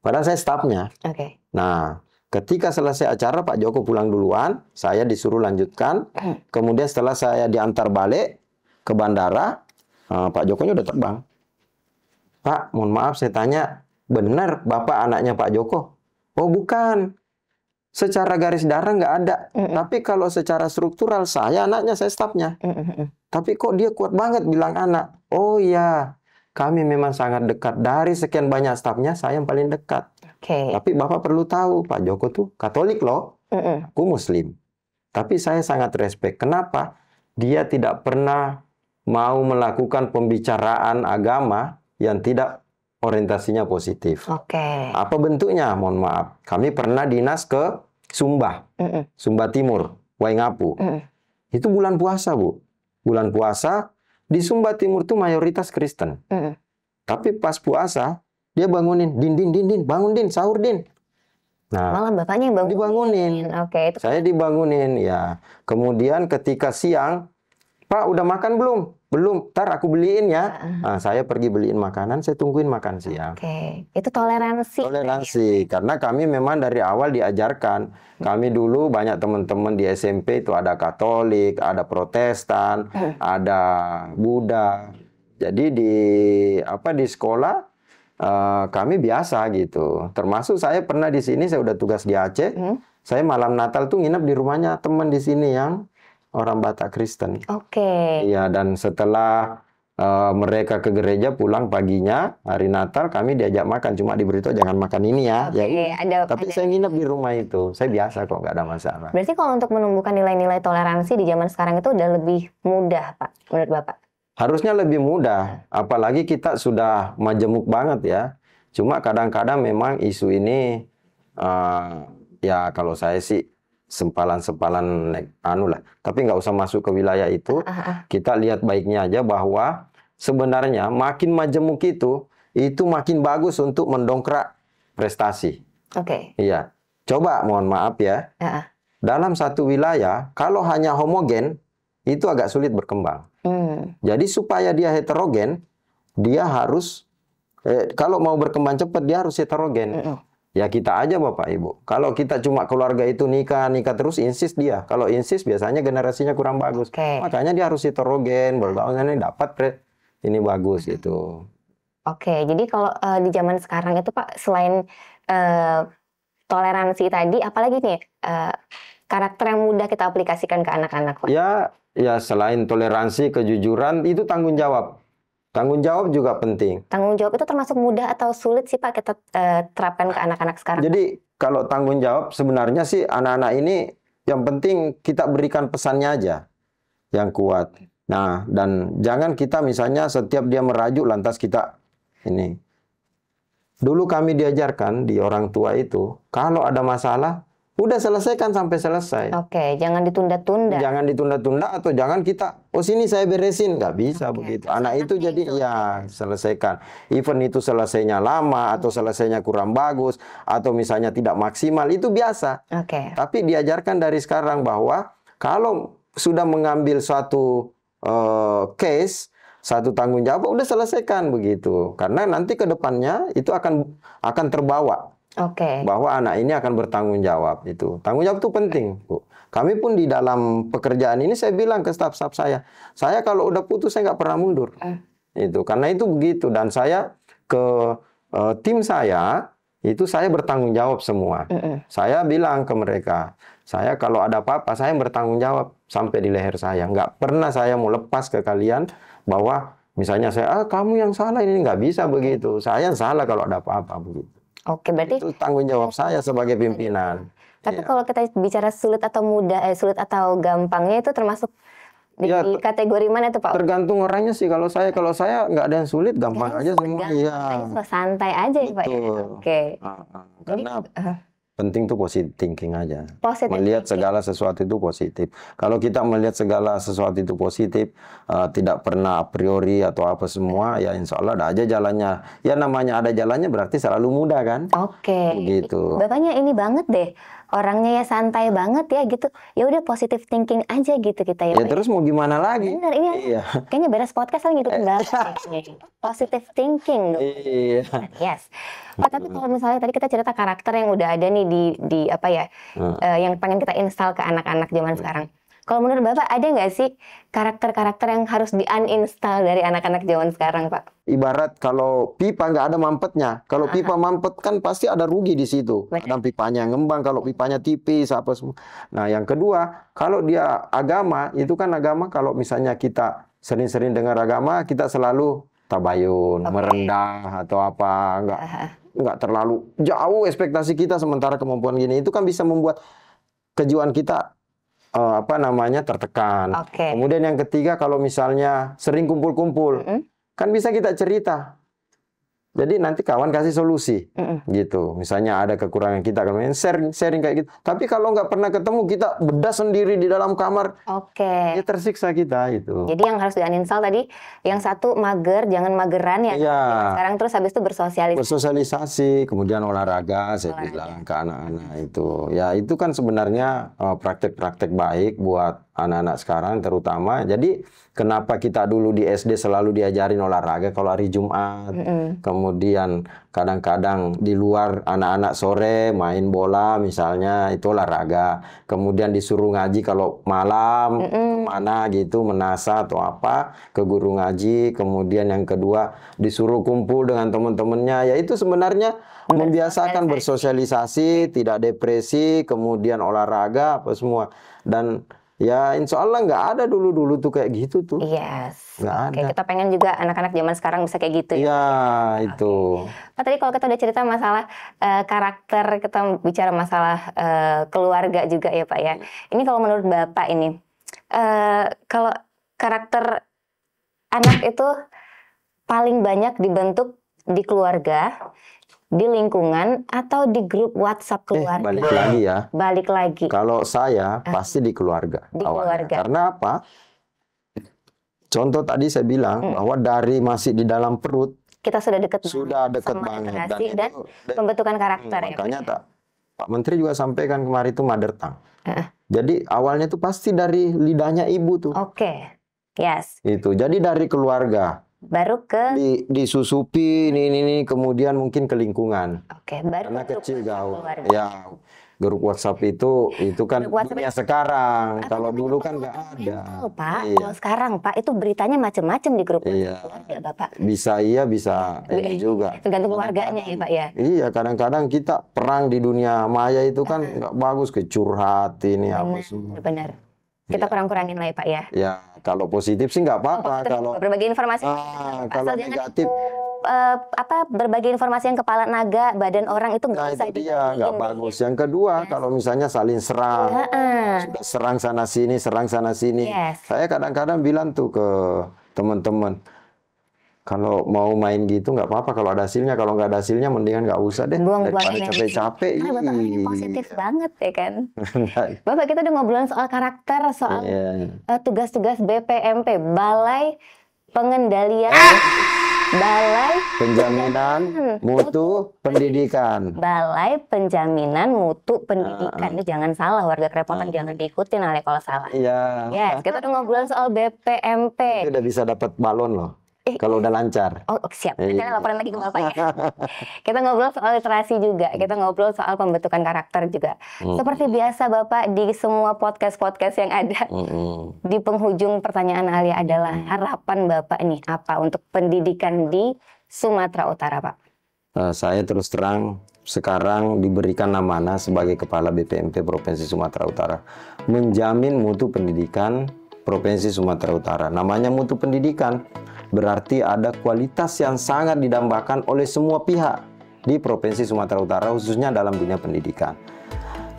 Padahal saya stafnya. Oke. Nah, ketika selesai acara, Pak Joko pulang duluan, saya disuruh lanjutkan. Kemudian setelah saya diantar balik ke bandara, Pak Jokonya udah terbang. Pak, mohon maaf saya tanya, benar Bapak anaknya Pak Joko? Oh bukan, secara garis darah nggak ada. Tapi kalau secara struktural saya anaknya, saya stafnya. Tapi kok dia kuat banget bilang anak? Oh iya, kami memang sangat dekat. Dari sekian banyak stafnya, saya yang paling dekat. Oke. Tapi Bapak perlu tahu, Pak Joko tuh Katolik loh. Aku Muslim. Tapi saya sangat respect. Kenapa? Dia tidak pernah mau melakukan pembicaraan agama yang tidak orientasinya positif. Oke. Apa bentuknya? Mohon maaf. Kami pernah dinas ke Sumba. Sumba Timur, Waingapu. Itu bulan puasa, Bu. Bulan puasa, di Sumba Timur itu mayoritas Kristen. Tapi pas puasa, dia bangunin, Din, bangun Din, sahur Din. Nah, Malah bapaknya yang dibangunin. Oke, itu Saya dibangunin, ya. Kemudian ketika siang, Pak, udah makan belum? Belum, ntar aku beliin ya. Nah, saya pergi beliin makanan, saya tungguin makan siang. Oke, itu toleransi. Toleransi, karena kami memang dari awal diajarkan. Kami dulu banyak teman-teman di SMP itu ada Katolik, ada Protestan, ada Buddha. Jadi di sekolah kami biasa gitu. Termasuk saya pernah di sini, saya udah tugas di Aceh. Saya malam Natal tuh nginep di rumahnya teman di sini yang orang Batak Kristen. Oke. Iya, dan setelah mereka ke gereja pulang paginya hari Natal kami diajak makan, cuma diberitahu jangan makan ini ya. Ya Oke, udah. Tapi saya nginep di rumah itu, saya biasa kok, nggak ada masalah. Berarti kalau untuk menumbuhkan nilai-nilai toleransi di zaman sekarang itu udah lebih mudah, Pak, menurut Bapak? Harusnya lebih mudah, apalagi kita sudah majemuk banget ya. Cuma kadang-kadang memang isu ini ya kalau saya sih sempalan-sempalan anu lah. Tapi nggak usah masuk ke wilayah itu. Kita lihat baiknya aja bahwa sebenarnya makin majemuk itu makin bagus untuk mendongkrak prestasi. Oke. Iya. Coba mohon maaf ya. Dalam satu wilayah kalau hanya homogen itu agak sulit berkembang. Jadi supaya dia heterogen, dia harus kalau mau berkembang cepat dia harus heterogen. Ya kita aja Bapak Ibu. Kalau kita cuma keluarga itu nikah terus insist dia. Kalau insist biasanya generasinya kurang bagus. Makanya dia harus heterogen, berbagai dapat ini bagus itu. Oke, jadi kalau di zaman sekarang itu Pak, selain toleransi tadi, apalagi nih karakter yang mudah kita aplikasikan ke anak-anak Pak? Ya selain toleransi, kejujuran itu tanggung jawab. Tanggung jawab juga penting. Tanggung jawab itu termasuk mudah atau sulit sih Pak kita terapkan ke anak-anak sekarang? Jadi kalau tanggung jawab sebenarnya sih anak-anak ini yang penting kita berikan pesannya aja yang kuat. Nah, dan jangan kita misalnya setiap dia merajuk lantas kita ini. Dulu kami diajarkan di orang tua itu, kalau ada masalah udah selesaikan sampai selesai. Oke, jangan ditunda-tunda. Jangan ditunda-tunda atau jangan kita, oh sini saya beresin. Nggak bisa begitu. Anak itu jadi, ya selesaikan. Even itu selesainya lama atau selesainya kurang bagus atau misalnya tidak maksimal, itu biasa. Tapi diajarkan dari sekarang bahwa kalau sudah mengambil suatu case, satu tanggung jawab, udah selesaikan begitu. Karena nanti ke depannya itu akan terbawa. Bahwa anak ini akan bertanggung jawab itu. Tanggung jawab itu penting, Bu. Kami pun di dalam pekerjaan ini saya bilang ke staf-staf saya kalau udah putus saya nggak pernah mundur. Itu karena itu begitu, dan saya ke tim saya itu saya bertanggung jawab semua. Saya bilang ke mereka, saya kalau ada apa-apa saya bertanggung jawab sampai di leher saya. Nggak pernah saya mau lepas ke kalian bahwa misalnya saya kamu yang salah, ini nggak bisa begitu. Saya yang salah kalau ada apa-apa begitu. Berarti itu tanggung jawab saya sebagai pimpinan. Tapi kalau kita bicara sulit atau mudah, sulit atau gampangnya itu termasuk di kategori mana itu Pak? Tergantung orangnya sih. Kalau saya nggak ada yang sulit, gampang aja semua. Iya. Santai aja ya Pak. Karena penting tuh positive thinking aja. Melihat segala sesuatu itu positif. Kalau kita melihat segala sesuatu itu positif, tidak pernah a priori atau apa semua, ya insya Allah ada aja jalannya. Ya namanya ada jalannya berarti selalu mudah kan? Begitu. Bapaknya ini banget deh. Orangnya ya santai banget ya gitu. Ya udah positive thinking aja gitu kita ya. Ya terus mau gimana lagi? Bener, ini kayaknya beres podcast kan gitu kan. Positive thinking. Iya. Yes. Pak, tapi kalau misalnya tadi kita cerita karakter yang udah ada nih di apa ya, yang pengen kita install ke anak-anak zaman sekarang. Kalau menurut Bapak ada nggak sih karakter-karakter yang harus di-uninstall dari anak-anak zaman sekarang, Pak? Ibarat kalau pipa nggak ada mampetnya. Kalau pipa mampet kan pasti ada rugi di situ. Kadang pipanya ngembang, kalau pipanya tipis, apa semua. Nah, yang kedua, kalau dia agama, itu kan agama kalau misalnya kita sering-sering dengar agama, kita selalu tabayun, merendah atau apa, nggak terlalu jauh ekspektasi kita, sementara kemampuan gini itu kan bisa membuat kejiwaan kita tertekan. Kemudian yang ketiga, kalau misalnya sering kumpul-kumpul, kan bisa kita cerita. Jadi nanti kawan kasih solusi, gitu. Misalnya ada kekurangan kita, kan sharing kayak gitu. Tapi kalau nggak pernah ketemu, kita bedah sendiri di dalam kamar, Oke. ya tersiksa kita itu. Jadi yang harus di-uninstall tadi, yang satu mager, jangan mageran ya. Iya. Sekarang terus habis itu bersosialisasi. Bersosialisasi, kemudian olahraga, saya bilang ke anak-anak itu. Ya itu kan sebenarnya praktek-praktek baik buat anak-anak sekarang terutama. Jadi kenapa kita dulu di SD selalu diajarin olahraga kalau hari Jumat. Kemudian kadang-kadang di luar anak-anak sore main bola misalnya itu olahraga. Kemudian disuruh ngaji kalau malam mana gitu menasa atau apa ke guru ngaji. Kemudian yang kedua disuruh kumpul dengan teman-temannya. Ya itu sebenarnya membiasakan bersosialisasi, tidak depresi, kemudian olahraga apa semua. Dan ya insya Allah nggak ada dulu-dulu tuh kayak gitu tuh. Yes. Nggak Oke, ada. kita pengen juga anak-anak zaman sekarang bisa kayak gitu ya. Ya itu. Pak, tadi kalau kita udah cerita masalah karakter, kita bicara masalah keluarga juga ya Pak ya. Ini kalau menurut Bapak ini, kalau karakter anak itu paling banyak dibentuk di keluarga, di lingkungan, atau di grup WhatsApp keluarga? Balik lagi ya. Balik lagi. Kalau saya pasti di keluarga. Di awalnya. keluarga. Karena apa? Contoh tadi saya bilang bahwa dari masih di dalam perut Kita sudah dekat sudah dekat sama banget literasi dan itu, pembentukan karakter ya. makanya Pak Menteri juga sampaikan kemarin itu mother tongue. Jadi awalnya itu pasti dari lidahnya ibu tuh. Oke. Yes. Itu. Jadi dari keluarga. Baru ke Disusupi ini kemudian mungkin ke lingkungan. Oke, baru Karena ke kecil gaul. keluarga. Ya, grup WhatsApp itu kan Grup WhatsApp dunia sekarang. Apa Kalau namanya, dulu kan nggak penguatan ada. mental, Pak. Iya. Kalau sekarang Pak itu beritanya macam-macam di grup Iya. keluarga Bapak. Bisa iya, bisa ini juga. Tergantung keluarganya ya Pak ya. Iya, kadang-kadang kita perang di dunia maya itu kan nggak bagus, kecurhat ini apa semua. Benar. Kita kurang-kurangin lah ya Pak ya. Ya, kalau positif sih nggak apa-apa. Kalau Berbagi informasi. kalau Asal jangan negatif, berbagi informasi yang kepala naga, badan orang itu nggak nah bisa itu dia nggak bagus. Yang kedua, kalau misalnya saling serang, sudah serang sana sini. Yes. Saya kadang-kadang bilang tuh ke teman-teman, kalau mau main gitu nggak apa-apa kalau ada hasilnya. Kalau nggak ada hasilnya, mendingan nggak usah deh. Buang-buang Daripada energi. capek-capek. Karena Bapak orangnya positif Iya. banget ya kan. Bapak kita udah ngobrolin soal karakter, soal tugas-tugas BPMP, Balai Pengendalian Balai Penjaminan Mutu Pendidikan. Balai Penjaminan Mutu Pendidikan. Ini jangan salah, warga kerepotan jangan diikutin Ale kalau salah. Iya. Yes, kita udah ngobrolin soal BPMP. Itu udah bisa dapat balon loh. Kalau udah lancar. Oh, siap. Iya. Kita laporan lagi ke Bapak ya. Kita ngobrol soal literasi juga. Kita ngobrol soal pembentukan karakter juga. Seperti biasa Bapak di semua podcast-podcast yang ada. Di penghujung pertanyaan Alia adalah harapan Bapak nih apa untuk pendidikan di Sumatera Utara, Pak? Saya terus terang sekarang diberikan amanah sebagai Kepala BPMP Provinsi Sumatera Utara. Menjamin mutu pendidikan Provinsi Sumatera Utara. Namanya mutu pendidikan. Berarti ada kualitas yang sangat didambakan oleh semua pihak di Provinsi Sumatera Utara, khususnya dalam dunia pendidikan.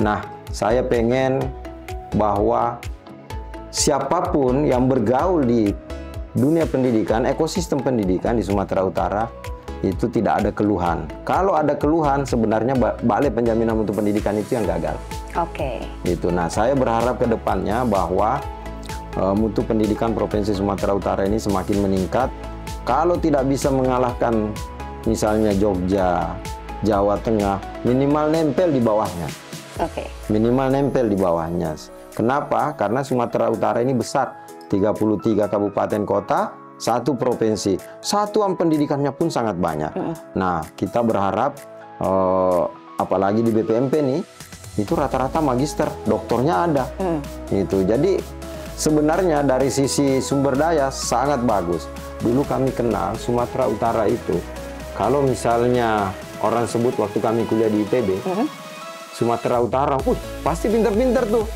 Nah, saya pengen bahwa siapapun yang bergaul di dunia pendidikan, ekosistem pendidikan di Sumatera Utara, itu tidak ada keluhan. Kalau ada keluhan, sebenarnya Balai Penjaminan Mutu Pendidikan itu yang gagal. Oke. Itu. Nah, saya berharap ke depannya bahwa mutu pendidikan Provinsi Sumatera Utara ini semakin meningkat. Kalau tidak bisa mengalahkan misalnya Jogja, Jawa Tengah, minimal nempel di bawahnya. Oke. Minimal nempel di bawahnya. Kenapa? Karena Sumatera Utara ini besar, 33 kabupaten kota, 1 provinsi. Satuan pendidikannya pun sangat banyak. Nah, kita berharap apalagi di BPMP nih, itu rata-rata magister, doktornya ada. Gitu. Jadi sebenarnya dari sisi sumber daya sangat bagus. Dulu kami kenal Sumatera Utara itu, kalau misalnya orang sebut waktu kami kuliah di IPB, Sumatera Utara, pasti pinter-pinter tuh.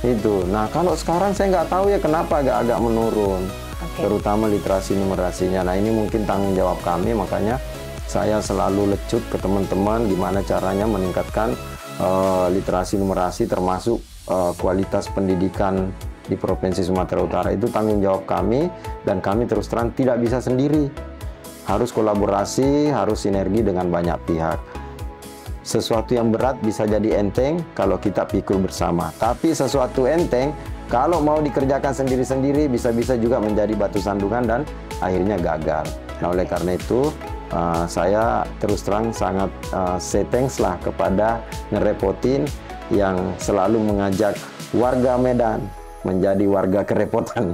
Itu. Nah, kalau sekarang saya nggak tahu ya kenapa agak-agak menurun, terutama literasi numerasinya. Nah, ini mungkin tanggung jawab kami, makanya saya selalu lecut ke teman-teman gimana caranya meningkatkan literasi numerasi termasuk kualitas pendidikan di Provinsi Sumatera Utara. Itu tanggung jawab kami dan kami terus terang tidak bisa sendiri. harus kolaborasi, harus sinergi dengan banyak pihak. Sesuatu yang berat bisa jadi enteng kalau kita pikul bersama. Tapi sesuatu enteng kalau mau dikerjakan sendiri-sendiri bisa-bisa juga menjadi batu sandungan dan akhirnya gagal. Nah, oleh karena itu saya terus terang sangat say thanks lah kepada Ngerepotin yang selalu mengajak warga Medan menjadi warga kerepotan.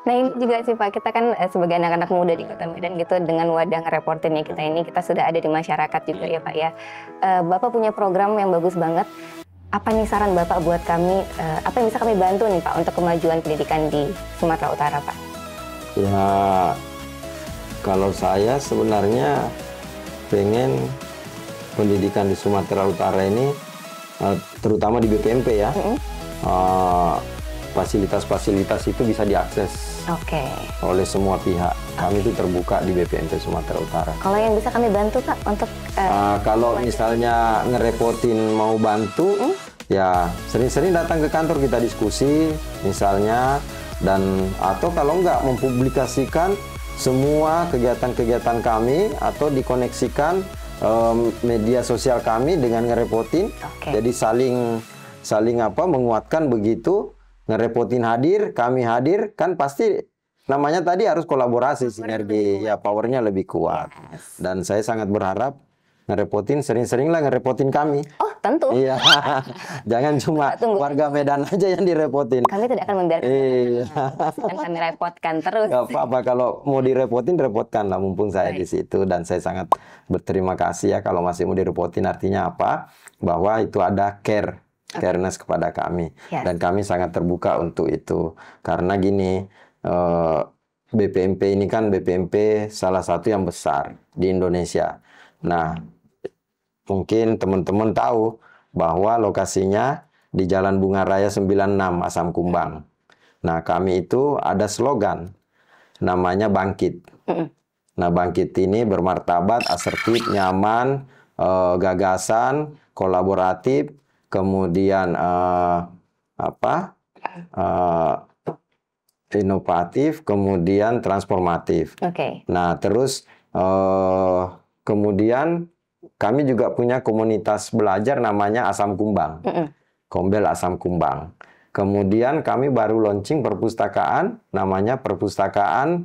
Nah ini juga sih Pak, kita kan sebagai anak-anak muda di Kota Medan gitu, dengan wadah Ngerepotinnya kita ini, kita sudah ada di masyarakat juga ya Pak ya. Bapak punya program yang bagus banget. Apa nih saran Bapak buat kami, apa yang bisa kami bantu nih Pak untuk kemajuan pendidikan di Sumatera Utara Pak? Ya, kalau saya sebenarnya pengen pendidikan di Sumatera Utara ini, terutama di BPMP ya, fasilitas-fasilitas itu bisa diakses oleh semua pihak. Kami itu terbuka di BPMP Sumatera Utara. Kalau yang bisa kami bantu Pak untuk kalau misalnya Ngerepotin mau bantu, ya sering-sering datang ke kantor kita diskusi misalnya, dan atau kalau enggak mempublikasikan semua kegiatan-kegiatan kami atau dikoneksikan media sosial kami dengan Ngerepotin. Jadi saling menguatkan begitu. Ngerepotin hadir, kami hadir, kan pasti namanya tadi harus kolaborasi, sinergi, ya powernya lebih kuat. Dan saya sangat berharap Ngerepotin sering-seringlah ngerepotin kami. Oh tentu. Iya, jangan cuma warga Medan aja yang direpotin. Kami tidak akan membiarkan kami repotkan terus. Gak apa-apa, kalau mau direpotin, repotkan lah, mumpung saya di situ. Dan saya sangat berterima kasih ya kalau masih mau direpotin, artinya apa? Bahwa itu ada careness kepada kami, dan kami sangat terbuka untuk itu. Karena gini, BPMP ini kan BPMP salah satu yang besar di Indonesia. Nah, mungkin teman-teman tahu bahwa lokasinya di Jalan Bunga Raya 96 Asam Kumbang. Nah, kami itu ada slogan namanya Bangkit. Nah, Bangkit ini bermartabat, asertif, nyaman, gagasan, kolaboratif, kemudian inovatif, kemudian transformatif. Nah, terus kemudian kami juga punya komunitas belajar namanya Asam Kumbang, Kombel Asam Kumbang. Kemudian kami baru launching perpustakaan namanya perpustakaan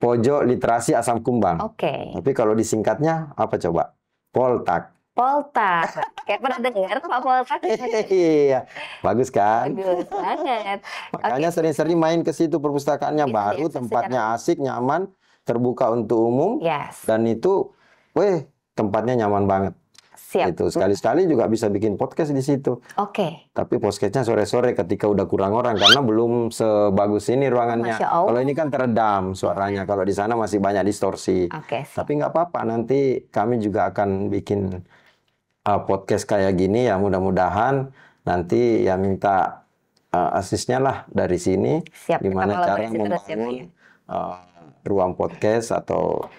Pojok Literasi Asam Kumbang. Tapi kalau disingkatnya apa coba? Poltak. Poltak. Kayak pernah dengar Pak Poltak? Iya, bagus kan? Bagus banget. Makanya sering-sering main ke situ, perpustakaannya baru, tempatnya asik, nyaman, terbuka untuk umum, dan itu, tempatnya nyaman banget. Siap. Itu sekali-sekali juga bisa bikin podcast di situ. Tapi podcastnya sore-sore ketika udah kurang orang, karena belum sebagus ini ruangannya. Kalau ini kan teredam suaranya, kalau di sana masih banyak distorsi. Tapi nggak apa-apa, nanti kami juga akan bikin podcast kayak gini ya, mudah-mudahan nanti ya minta asisnya lah dari sini. Gimana cara membangun ruang podcast atau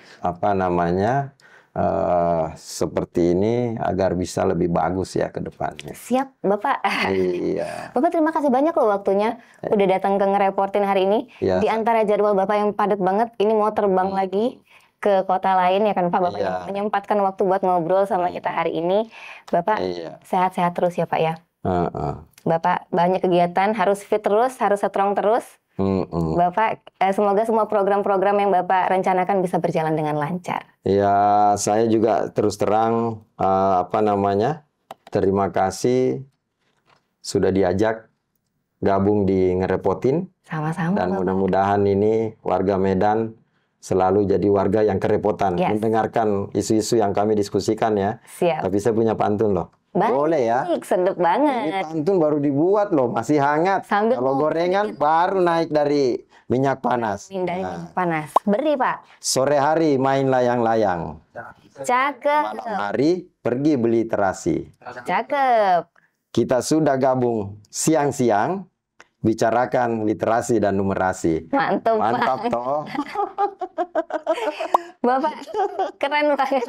seperti ini agar bisa lebih bagus ya ke depannya. Siap, Bapak. Iya. Bapak terima kasih banyak loh waktunya udah datang ke Ngerepotin hari ini. Di antara jadwal Bapak yang padat banget, ini mau terbang lagi ke kota lain ya kan Pak. Bapak menyempatkan waktu buat ngobrol sama kita hari ini. Bapak sehat-sehat terus ya Pak ya. Bapak banyak kegiatan, harus fit terus, harus strong terus. Bapak, semoga semua program-program yang Bapak rencanakan bisa berjalan dengan lancar. Ya, saya juga terus terang terima kasih sudah diajak gabung di Ngerepotin. Sama-sama. Dan mudah-mudahan ini warga Medan selalu jadi warga yang kerepotan, mendengarkan isu-isu yang kami diskusikan ya. Siap. Tapi saya punya pantun loh. Boleh ya. Sedap banget. Ini pantun baru dibuat loh, masih hangat. Kalau gorengan baru naik dari minyak panas. Minyak panas. Beri Pak. Sore hari main layang-layang. Cakep. Malam hari pergi beli terasi. Cakep. Kita sudah gabung siang-siang, bicarakan literasi dan numerasi. Mantap toh. Bapak keren banget.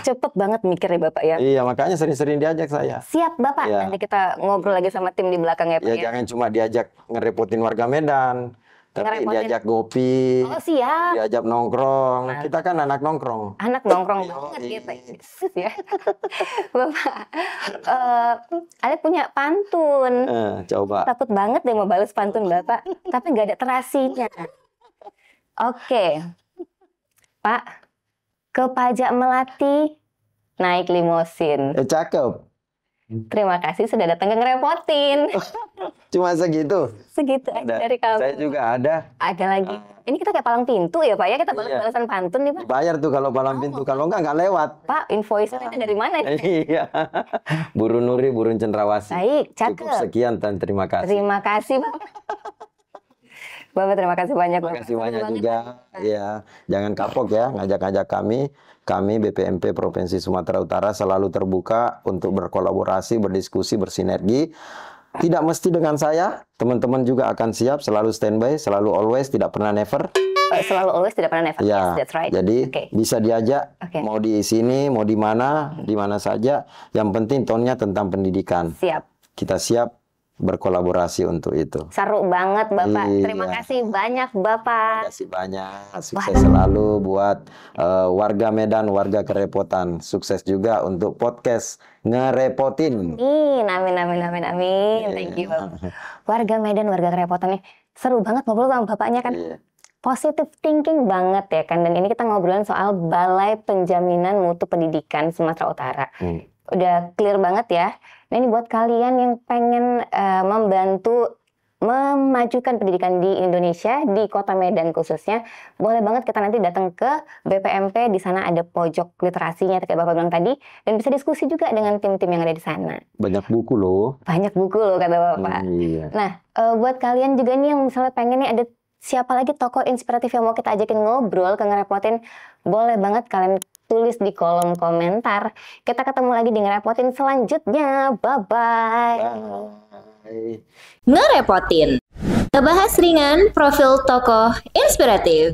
Cepet banget mikir ya Bapak ya. Iya, makanya sering-sering diajak saya. Siap Bapak, Iya. nanti kita ngobrol lagi sama tim di belakang ya Pak Ya, ya. jangan cuma diajak ngerepotin warga Medan, tapi Ngerepotin. diajak ngopi, Oh siap, diajak nongkrong. Kita kan anak nongkrong. anak nongkrong Yoi. banget gitu ya. Bapak, Ale punya pantun. Coba. Takut banget deh mau balas pantun Bapak, tapi nggak ada terasinya. Oke, Pak, ke Pajak Melati naik limosin. Cakep. Terima kasih sudah datang ke ngerepotin. Cuma segitu. Segitu aja Ada. dari kamu. Saya juga ada. Ada lagi. Ini kita kayak palang pintu ya Pak ya, kita balas-balasan pantun nih Pak. Dibayar tuh kalau palang pintu. Kalau nggak lewat. Pak, invoice-nya dari mana nih? Iya. Burun Nuri, burun cendrawasih. Baik, Cukup cakep. sekian dan terima kasih. Terima kasih Pak. Bapak terima kasih banyak Terima Bapak. kasih banyak Seru juga. banget. Ya, jangan kapok ya ngajak-ngajak kami. Kami BPMP Provinsi Sumatera Utara selalu terbuka untuk berkolaborasi, berdiskusi, bersinergi. Tidak mesti dengan saya, teman-teman juga akan siap, selalu standby, selalu always, tidak pernah never. Selalu always tidak pernah never. Ya, Yes, that's right. jadi Oke. bisa diajak Oke. mau di sini, mau di mana saja. Yang penting tonnya tentang pendidikan. Siap. Kita siap berkolaborasi untuk itu. Seru banget Bapak. Iya. Terima kasih banyak Bapak. Terima kasih banyak. Sukses selalu buat warga Medan, warga Kerepotan. Sukses juga untuk podcast Ngerepotin. Amin, amin, amin, amin. Thank you Bapak. Warga Medan, warga Kerepotan nih. Seru banget ngobrol sama Bapaknya kan. Iya. Positive thinking banget ya kan. Dan ini kita ngobrolin soal Balai Penjaminan Mutu Pendidikan Sumatera Utara. Udah clear banget ya. Nah ini buat kalian yang pengen membantu memajukan pendidikan di Indonesia, di Kota Medan khususnya, boleh banget kita nanti datang ke BPMP. Di sana ada pojok literasinya kayak Bapak bilang tadi, dan bisa diskusi juga dengan tim-tim yang ada di sana. Banyak buku loh. Banyak buku loh kata Bapak. Iya. Nah, buat kalian juga nih yang misalnya pengen nih ada siapa lagi tokoh inspiratif yang mau kita ajakin ngobrol ke Ngerepotin, boleh banget kalian tulis di kolom komentar. Kita ketemu lagi di Ngerepotin selanjutnya. Bye-bye. Bye. Ngerepotin. Ngebahas ringan profil tokoh inspiratif.